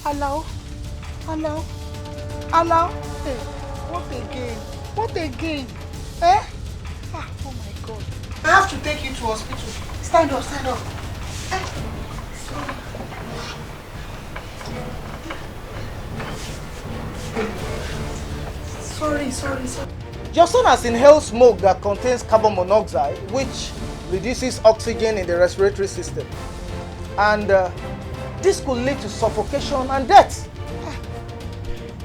Allow? Hey, what again? What again? Eh? Ah, oh my God. I have to take you to hospital. Stand up. Eh? Sorry. Your son has inhaled smoke that contains carbon monoxide, which reduces oxygen in the respiratory system. And this could lead to suffocation and death.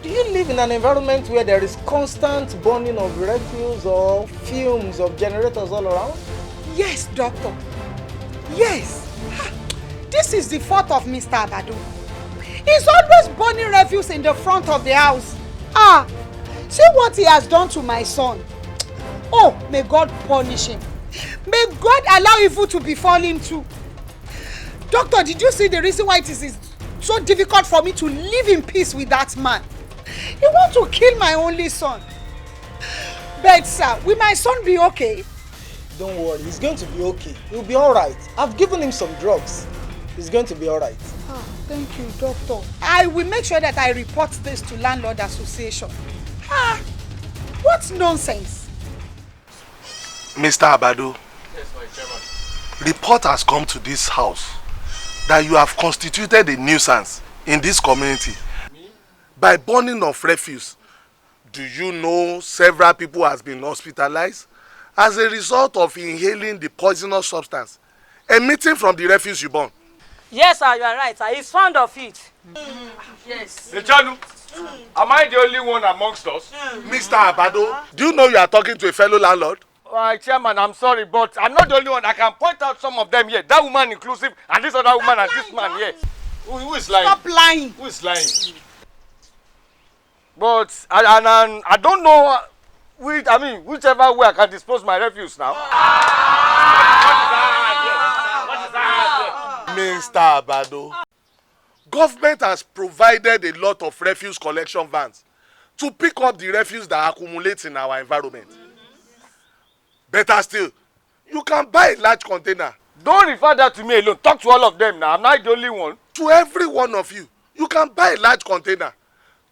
Do you live in an environment where there is constant burning of refuse or fumes of generators all around? Yes, doctor. Yes. This is the fault of Mr. Abado. He's always burning refuse in the front of the house. See what he has done to my son. Oh, may God punish him. May God allow evil to befall him too. Doctor, did you see the reason why it is so difficult for me to live in peace with that man? He wants to kill my only son. But sir, will my son be okay? Don't worry, he's going to be okay. He'll be alright. I've given him some drugs. He's going to be alright. Thank you, doctor. I will make sure that I report this to Landlord Association. What nonsense? Mr. Abado. Yes, my chairman. Report has come to this house that you have constituted a nuisance in this community by burning of refuse. Do you know several people has been hospitalized as a result of inhaling the poisonous substance emitting from the refuse you burn? Yes, sir, you are right, sir. He's fond of it. Yes. Echanu, am I the only one amongst us? Mr. Abado, do you know you are talking to a fellow landlord? Chairman, I'm sorry, but I'm not the only one. I can point out some of them here. That woman inclusive, and this other woman, and this man here. Who is lying? Stop lying. Who is lying? But I don't know whichever way I can dispose my refuse now. Mr. Abado, government has provided a lot of refuse collection vans to pick up the refuse that accumulates in our environment. Better still, you can buy a large container. Don't refer that to me alone. Talk to all of them now. I'm not the only one. To every one of you, you can buy a large container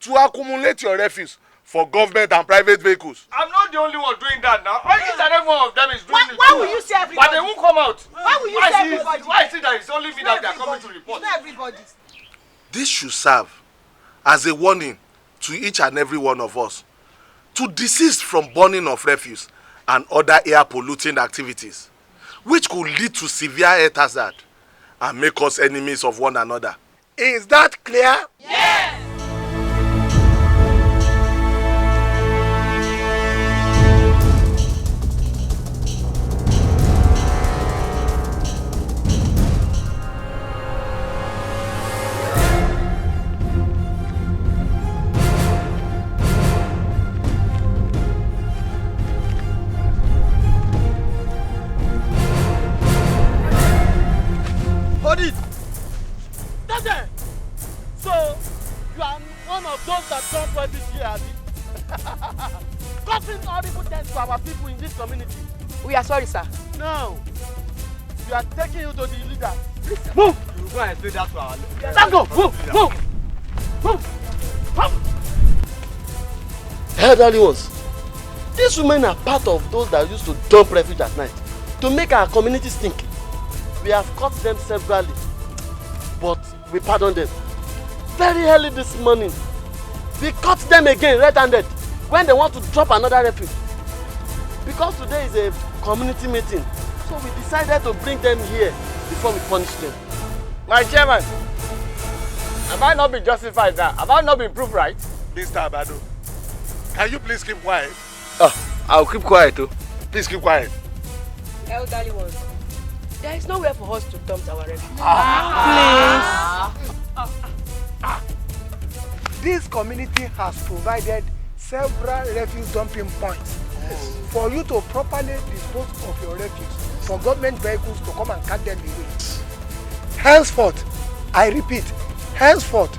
to accumulate your refuse for government and private vehicles. I'm not the only one doing that now. Each and every one of them is doing it. Why will you say everybody? But they won't come out. Why will you say everybody? Why is it that it's only me that they are coming to report? Not everybody. This should serve as a warning to each and every one of us to desist from burning of refuse and other air polluting activities, which could lead to severe health hazard and make us enemies of one another. Is that clear? Yes! Hold it! That's it! So, you are one of those that don't want this year, Abi? Causing horrible deaths to our people in this community. We are sorry, sir. No! We are taking you to the leader. Move! You go and explain that to our leader. Let's go! Move! Elderly ones, these women are part of those that used to dump refuge at night to make our community stink. We have caught them severally, but we pardon them. Very early this morning, we caught them again red-handed when they want to drop another refuge. Because today is a community meeting, so we decided to bring them here before we punish them. My chairman, have I not been justified now? Have I not been proved right? Mr. Abado, can you please keep quiet? I'll keep quiet too. Please keep quiet. Elderly ones, there is nowhere for us to dump our refuse. Please. This community has provided several refuse dumping points for you to properly dispose of your refuse for government vehicles to come and cut them away. Henceforth, I repeat, henceforth,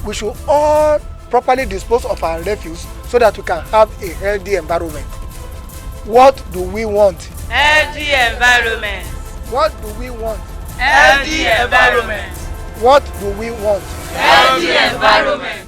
we should all properly dispose of our refuse so that we can have a healthy environment. What do we want? Healthy environment. What do we want? Healthy environment. What do we want? Healthy environment.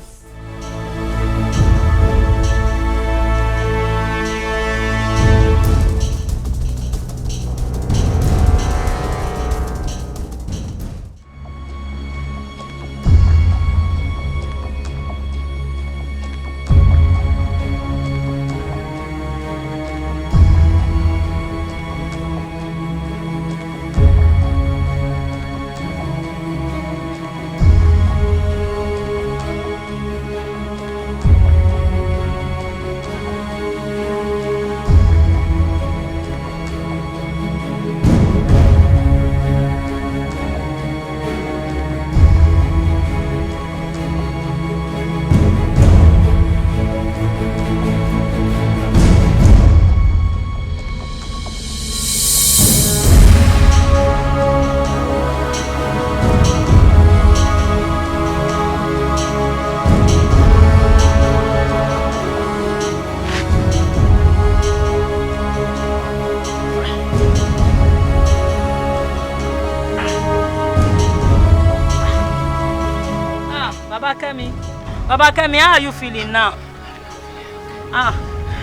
Baba Kemi, how are you feeling now?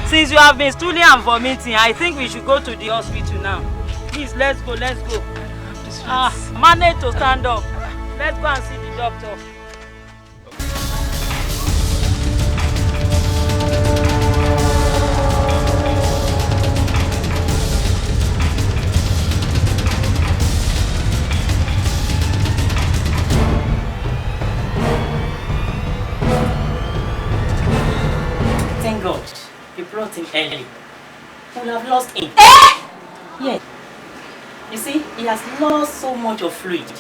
Since you have been stooling and vomiting, I think we should go to the hospital now. Please, let's go. Manage to stand up. Let's go and see the doctor. Thank God you brought him early. We would have lost him. Yeah. You see, he has lost so much of fluid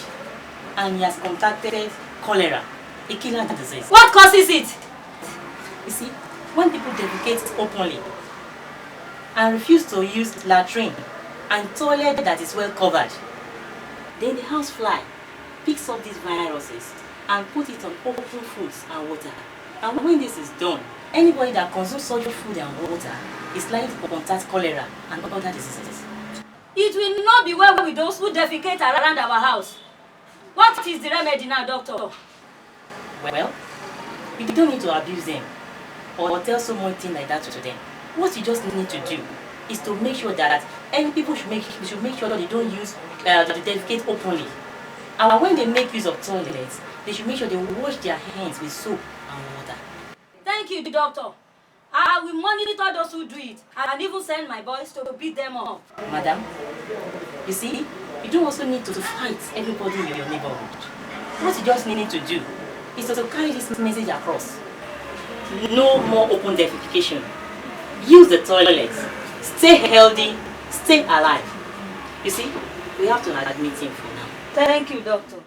and he has contracted cholera, a killer disease. What causes it? You see, when people defecate openly and refuse to use latrine and toilet that is well covered, then the housefly picks up these viruses and put it on open foods and water. And when this is done, anybody that consumes such food and water is likely to contact cholera and other diseases. It will not be well with those who defecate around our house. What is the remedy now, doctor? Well, you don't need to abuse them or tell so much thing like that to them. What you just need to do is to make sure that any people should make sure that they don't use the defecate openly. And when they make use of toilets, they should make sure they wash their hands with soap and water. Thank you, doctor. I will monitor those who do it and even send my boys to beat them up. Madam, you see, you don't also need to fight everybody in your neighborhood. What you just need to do is to carry this message across. No more open defecation. Use the toilets. Stay healthy. Stay alive. You see, we have to admit him for now. Thank you, doctor.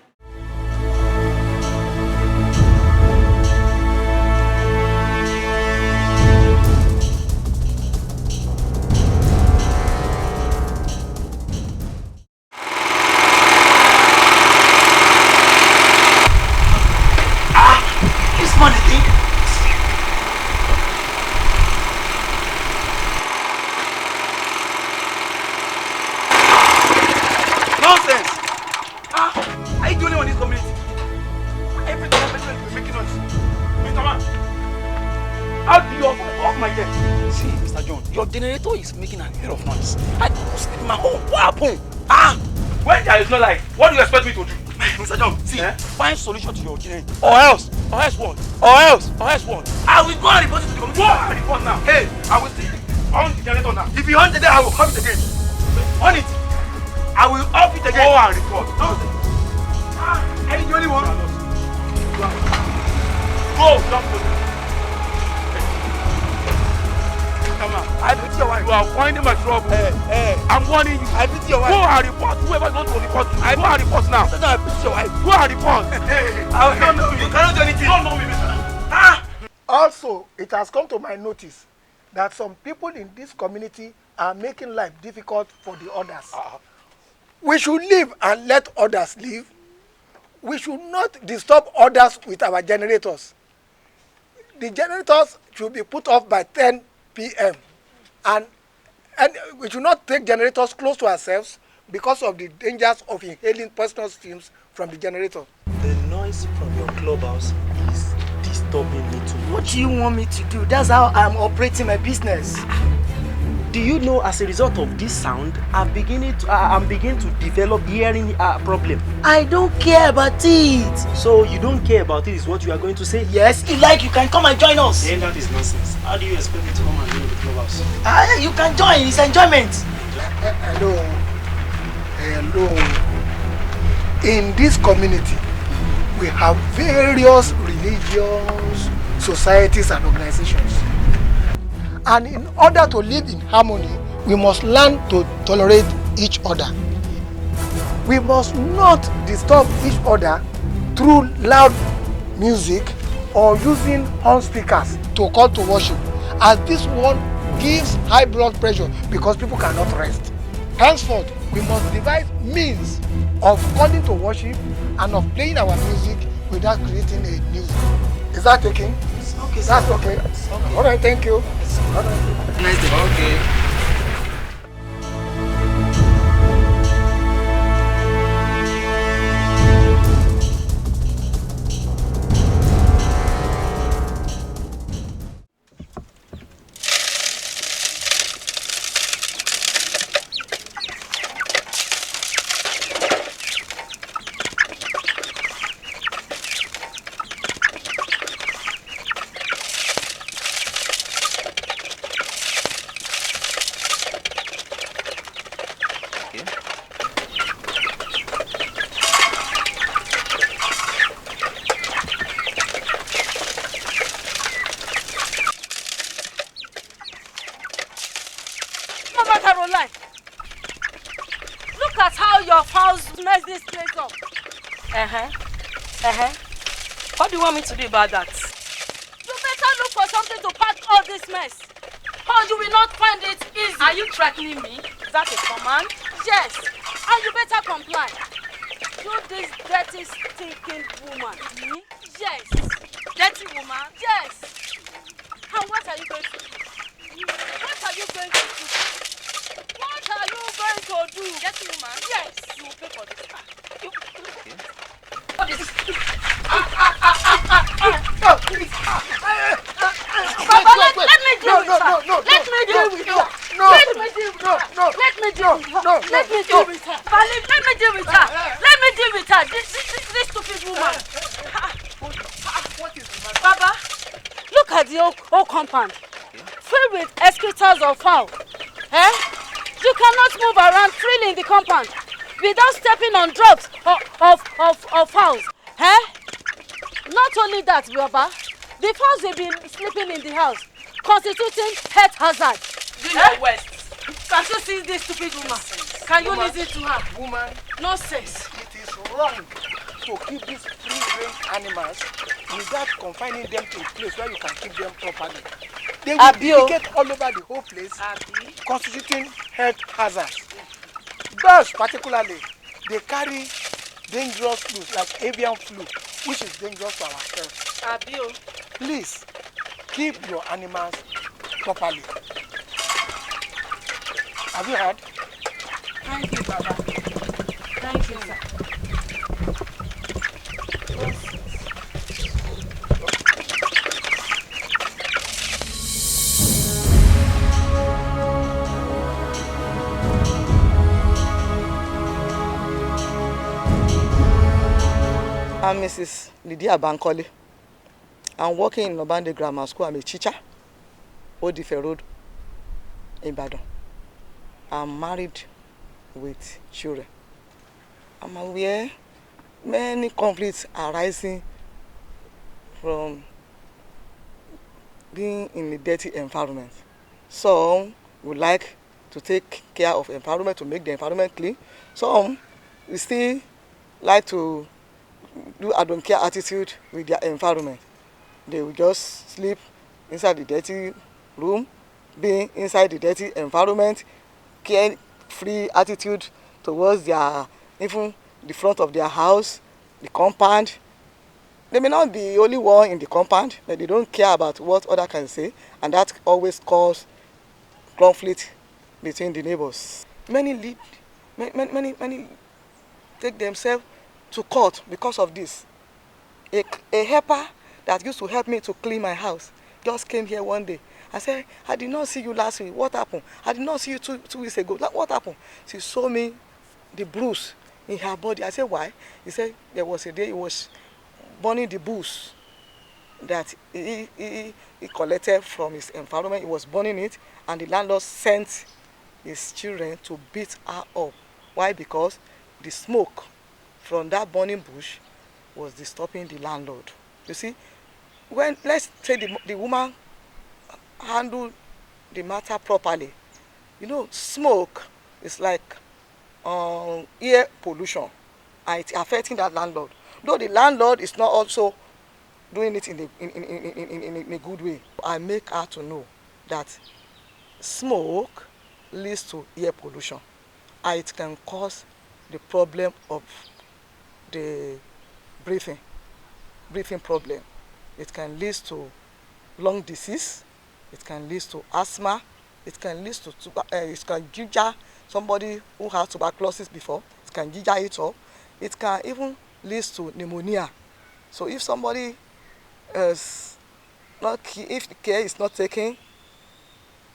Generator is making a lot of noise. I couldn't sleep in my home. What happened? When there is no light, what do you expect me to do? Mr. John, see, find solution to your generator. Or else what? I will go and report it to the community. Go and report now. Hey, I will see. On the generator now. If you on it again, I will come it again. On it. I will off it again. Go and report. I ain't the only one. Go, don't put it. I beat your wife. You are finding my trouble. I'm warning you. I beat your wife. Go and report. Whoever is going to report you. Go and report now. I beat your wife. Go and report. I don't know you. You cannot do anything. Don't know me, Mr. Also, it has come to my notice that some people in this community are making life difficult for the others. We should live and let others live. We should not disturb others with our generators. The generators should be put off by 10 p.m. and we should not take generators close to ourselves because of the dangers of inhaling poisonous fumes from the generator. Then noise from your clubhouse is disturbing me too much. What do you want me to do? That's how I'm operating my business. Do you know, as a result of this sound, I'm beginning to develop hearing problem. I don't care about it. So you don't care about it is what you are going to say? Yes, if like you can come and join us. Then that is nonsense. How do you expect me to come and join the clubhouse? You can join, it's enjoyment. Hello. In this community, we have various religions, societies and organizations. And in order to live in harmony, we must learn to tolerate each other. We must not disturb each other through loud music or using horn speakers to call to worship, as this one gives high blood pressure because people cannot rest. Henceforth, we must devise means of calling to worship and of playing our music without creating a nuisance. Is that okay? Okay, sir. That's okay. All right, thank you. All right. Nice day. Okay. Look at how your fowls mess this place up. What do you want me to do about that? You better look for something to pack all this mess. Or you will not find it easy. Are you threatening me? Is that a command? Yes, and you better comply. You this dirty, stinking woman. Me? Yes. Dirty woman? Yes. And what are you going to do? What are you going to do? What are you going to do? Dirty woman? Yes. You will pay for this car. What is this? Baba, let me deal with her. Let me deal with her. Let me deal with her. Let me deal with her. Let me deal with her. Let me deal with her. Let me deal with her. This stupid woman. Baba, look at the whole compound. Filled with excretors of fowl. You cannot move around freely in the compound without stepping on drops of fowls. Not only that, Baba, the fowls will be sleeping in the house, constituting health hazard. Do your worst. Can you see this stupid woman? Can you listen to her? Woman, Nonsense. it is wrong to keep these free-range animals without confining them to a place where you can keep them properly. They will defecate all over the whole place, constituting health hazards. Birds particularly, they carry dangerous flu like avian flu, which is dangerous to our health. Please, keep your animals properly. Have you heard? Thank you, Baba. Thank you, sir. I'm Mrs. Lydia Bankole. I'm working in Obande Grammar School. I'm a teacher. Odife Road, Ibadan. I'm married with children. I'm aware many conflicts arising from being in a dirty environment. Some would like to take care of environment to make the environment clean. Some we still like to do I don't care attitude with their environment. They will just sleep inside the dirty room, being inside the dirty environment, carefree attitude towards their, even the front of their house, the compound. They may not be the only one in the compound, but they don't care about what others can say, and that always causes conflict between the neighbors. Many take themselves to court because of this. a helper that used to help me to clean my house just came here one day. I said, I did not see you last week. What happened? I did not see you two weeks ago. Like, what happened? She showed me the bruise in her body. I said, why? He said there was a day he was burning the bush that he collected from his environment. He was burning it, and the landlord sent his children to beat her up. Why? Because the smoke from that burning bush was disturbing the landlord. You see, when, let's say the woman handled the matter properly. You know, smoke is like air pollution, and it's affecting that landlord. Though the landlord is not also doing it in a good way. I make her to know that smoke leads to air pollution, and it can cause the problem of the breathing problem. It can lead to lung disease. It can lead to asthma. It can lead to it can ginger somebody who has tuberculosis before. It can ginger it up. It can even lead to pneumonia. So if somebody is not, if the care is not taken,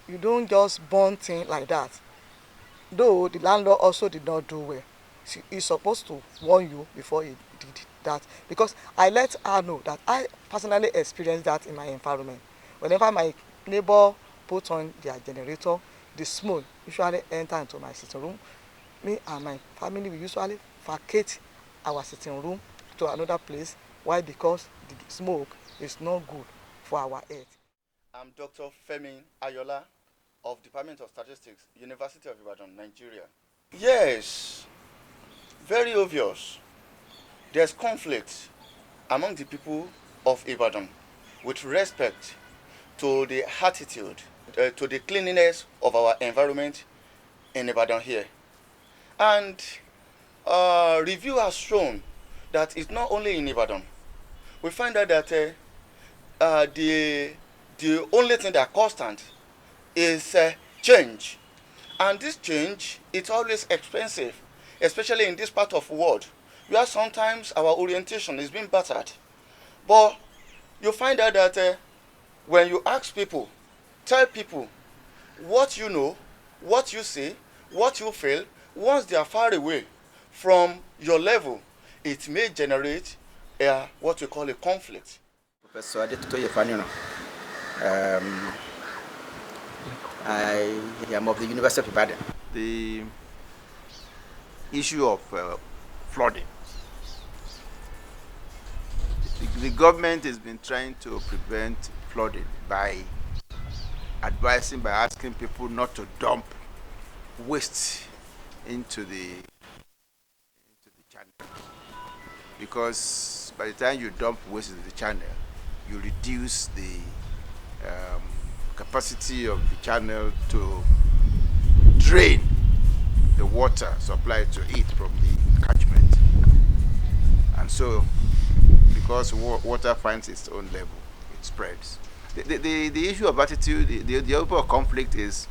you don't just burn things like that. Though the landlord also did not do well. He's supposed to warn you before he did that, because I let her know that I personally experienced that in my environment. Whenever my neighbor put on their generator, the smoke usually enter into my sitting room. Me and my family, we usually vacate our sitting room to another place. Why? Because the smoke is not good for our health. I'm Dr. Femi Ayola of Department of Statistics, University of Ibadan, Nigeria. Yes, very obvious. There's conflict among the people of Ibadan with respect to the attitude, to the cleanliness of our environment in Ibadan here. And review has shown that it's not only in Ibadan. We find out that the only thing that constant is change. And this change, it's always expensive, especially in this part of the world, where sometimes our orientation is being battered. But you find out that when you ask people, tell people what you know, what you see, what you feel, once they are far away from your level, it may generate what we call a conflict. Professor Adetutoye Fanino. I am of the University of Ibadan. The issue of flooding. The government has been trying to prevent flooding by asking people not to dump waste into the channel, because by the time you dump waste into the channel, you reduce the capacity of the channel to drain the water supplied to it from the catchment. And so, because water finds its own level, it spreads. The issue of attitude, the overall conflict is,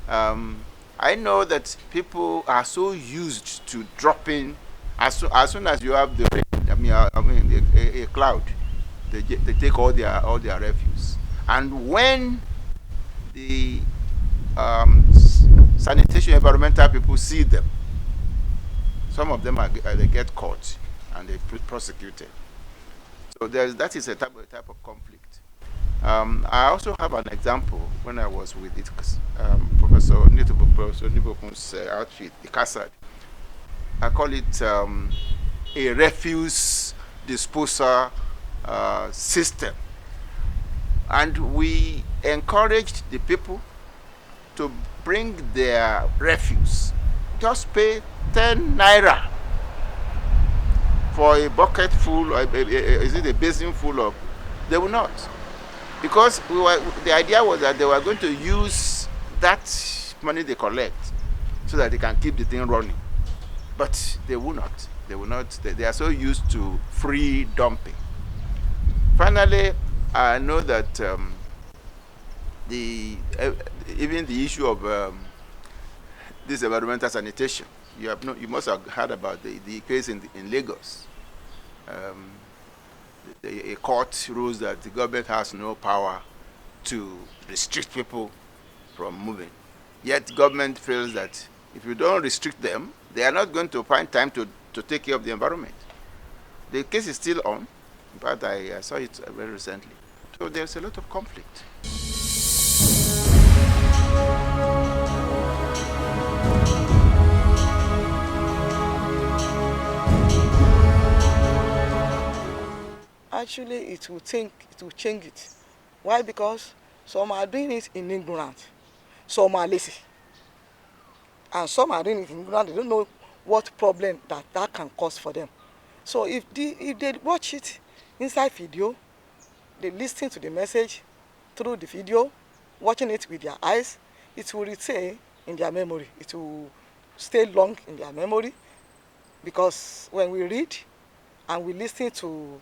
I know that people are so used to dropping, as soon as you have the rain, a cloud, they take all their refuse. And when the sanitation environmental people see them, some of them they get caught and they prosecuted. So that is a type of conflict. I also have an example when I was with Professor Nibokun's outfit, ICASAD. I call it a refuse disposal system. And we encouraged the people to bring their refuse. Just pay 10 naira for a bucket full, or is it a basin full of? They will not. Because the idea was that they were going to use that money they collect so that they can keep the thing running. But they will not. They will not. They are so used to free dumping. Finally, I know that even the issue of this environmental sanitation, you must have heard about the case in Lagos. a court rules that the government has no power to restrict people from moving. Yet government feels that if you don't restrict them, they are not going to find time to take care of the environment. The case is still on. In fact, I saw it very recently. So there's a lot of conflict. Actually, it will change it. Why? Because some are doing it in ignorance, some are lazy, and some are doing it in ignorance. They don't know what problem that can cause for them. So if they watch it inside video, they listen to the message through the video, watching it with their eyes, it will retain in their memory. It will stay long in their memory, because when we read and we listen to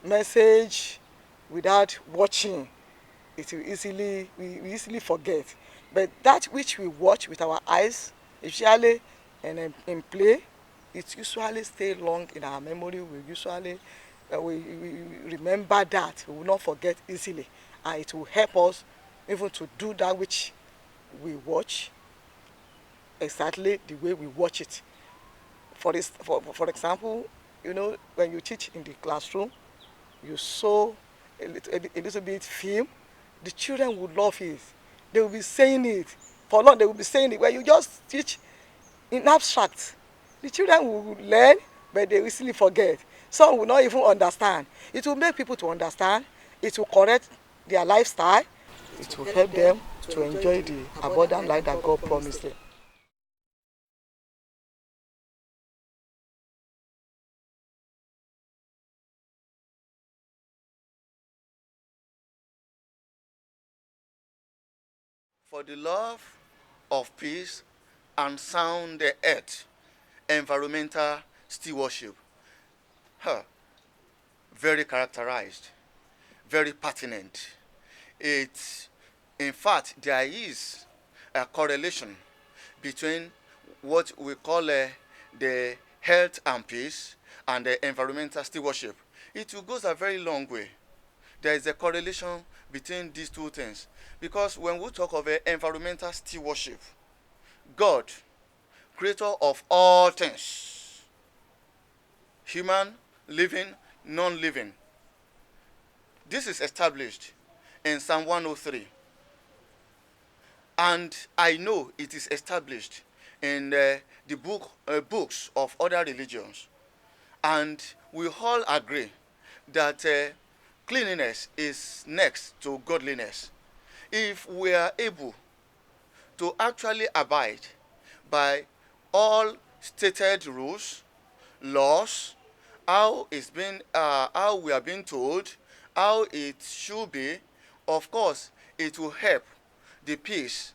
message without watching, it will we easily forget. But that which we watch with our eyes, especially in play, it usually stay long in our memory. We usually we remember that. We will not forget easily, and it will help us even to do that which we watch exactly the way we watch it. For example, you know, when you teach in the classroom, you show a little bit film, the children would love it. They will be saying it for long. They will be saying it. When you just teach in abstract, the children will learn, but they will easily forget. Some will not even understand. It will make people to understand. It will correct their lifestyle. It will help them to enjoy the abundant life that God promised them. For the love of peace and sound earth, environmental stewardship. Very characterized, very pertinent. In fact, there is a correlation between what we call the health and peace and the environmental stewardship. It goes a very long way. There is a correlation between these two things, because when we talk of environmental stewardship, God, creator of all things, human, living, non-living, this is established in Psalm 103, and I know it is established in the books of other religions, and we all agree that cleanliness is next to godliness. If we are able to actually abide by all stated rules, laws, how we are being told, how it should be, of course, it will help the peace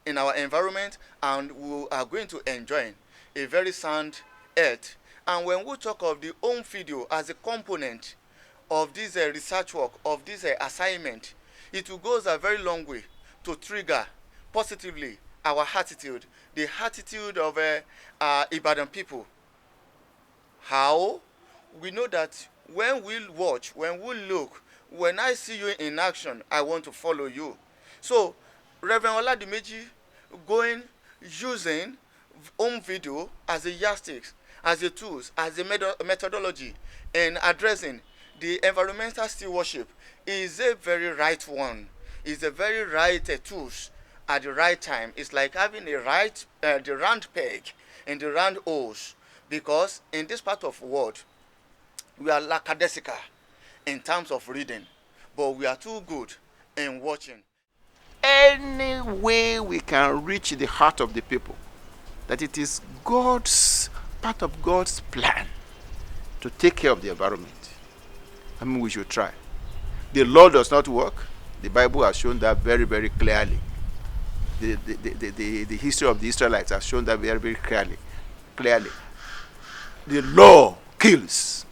in our environment, and we are going to enjoy a very sound earth. And when we talk of the home video as a component of this research work, of this assignment, it will go a very long way to trigger positively our attitude, the attitude of Ibadan people. How? We know that when we watch, when we look, when I see you in action, I want to follow you. So, Reverend Oladimeji using home video as a yardstick, as a tools, as a methodology in addressing the environmental stewardship is a very right one. Is a very right tools at the right time. It's like having the round peg in the round holes, because in this part of the world, we are lackadaisical in terms of reading, but we are too good in watching. Any way we can reach the heart of the people, that it is part of God's plan to take care of the environment, I mean, we should try. The law does not work. The Bible has shown that very, very clearly. The history of the Israelites has shown that very, very clearly. The law kills,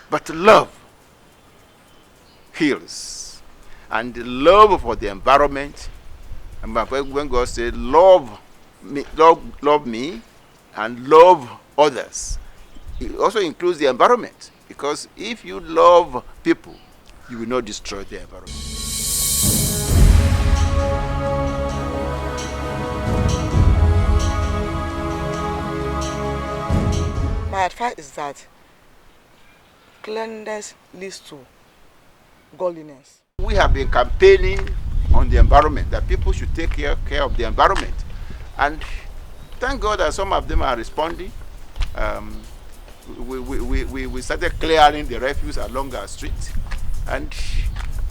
but love heals. And the love for the environment, and when God said, love me and love others, it also includes the environment, Because if you love people, you will not destroy the environment. My advice is that cleanliness leads to godliness. We have been campaigning on the environment, that people should take care of the environment. And thank God that some of them are responding. We started clearing the refuse along our street. And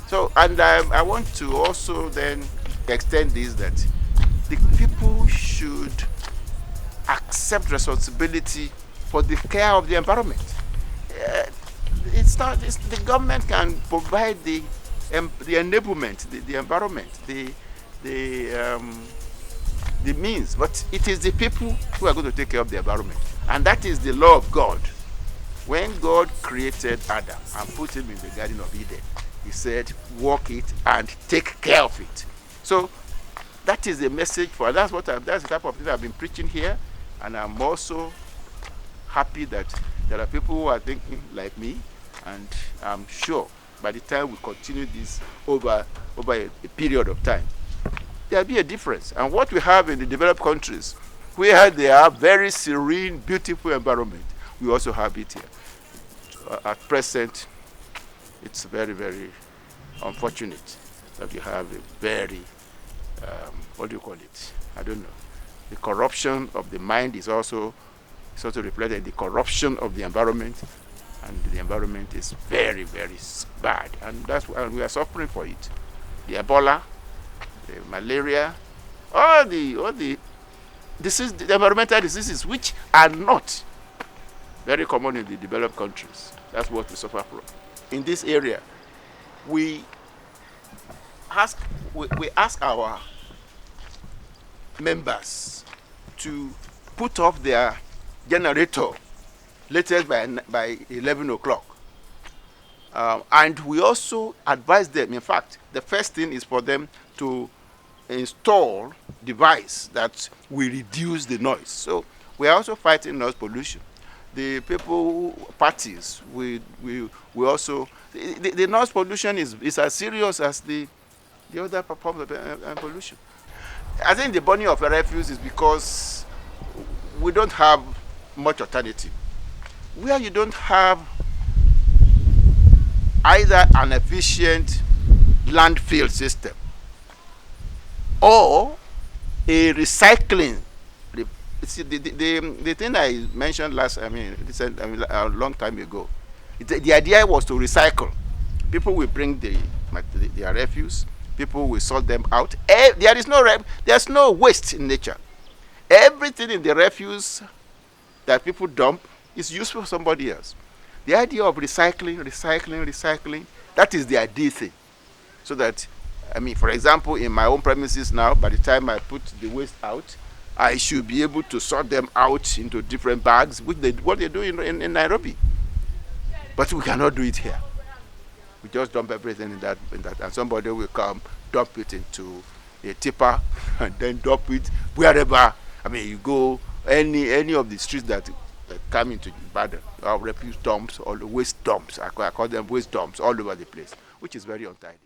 so, I want to also then extend this, that the people should accept responsibility for the care of the environment. The government can provide the enablement, the environment, the means, but it is the people who are going to take care of the environment. And that is the law of God. When God created Adam and put him in the Garden of Eden, he said, walk it and take care of it. So that is the message that's the type of thing I've been preaching here. And I'm also happy that there are people who are thinking like me, and I'm sure by the time we continue this over a period of time, there'll be a difference. And what we have in the developed countries, where they have very serene, beautiful environment, we also have it here. At present, it's very, very unfortunate that we have a very, what do you call it? I don't know. The corruption of the mind is also reflected in the corruption of the environment, and the environment is very, very bad, and we are suffering for it. The Ebola, the malaria, all the disease, the environmental diseases, which are not very common in the developed countries. That's what we suffer from. In this area, we ask our members to put off their generator latest by 11 o'clock. And we also advise them, in fact, the first thing is for them to install device that will reduce the noise. So we are also fighting noise pollution. The parties, we also, the noise pollution is as serious as the other forms of pollution. I think the burning of refuse is because we don't have much alternative. Where you don't have either an efficient landfill system or a recycling. See, the thing I mentioned a long time ago, the idea was to recycle. People will bring their refuse, people will sort them out. There's no waste in nature. Everything in the refuse that people dump is useful for somebody else. The idea of recycling, that is the ideal thing. So that, for example, in my own premises now, by the time I put the waste out, I should be able to sort them out into different bags, what they do in Nairobi. But we cannot do it here. We just dump everything in that, and somebody will come, dump it into a tipper, and then dump it wherever. You go any of the streets that come into Ibadan, refuse dumps or waste dumps. I call them waste dumps all over the place, which is very untidy.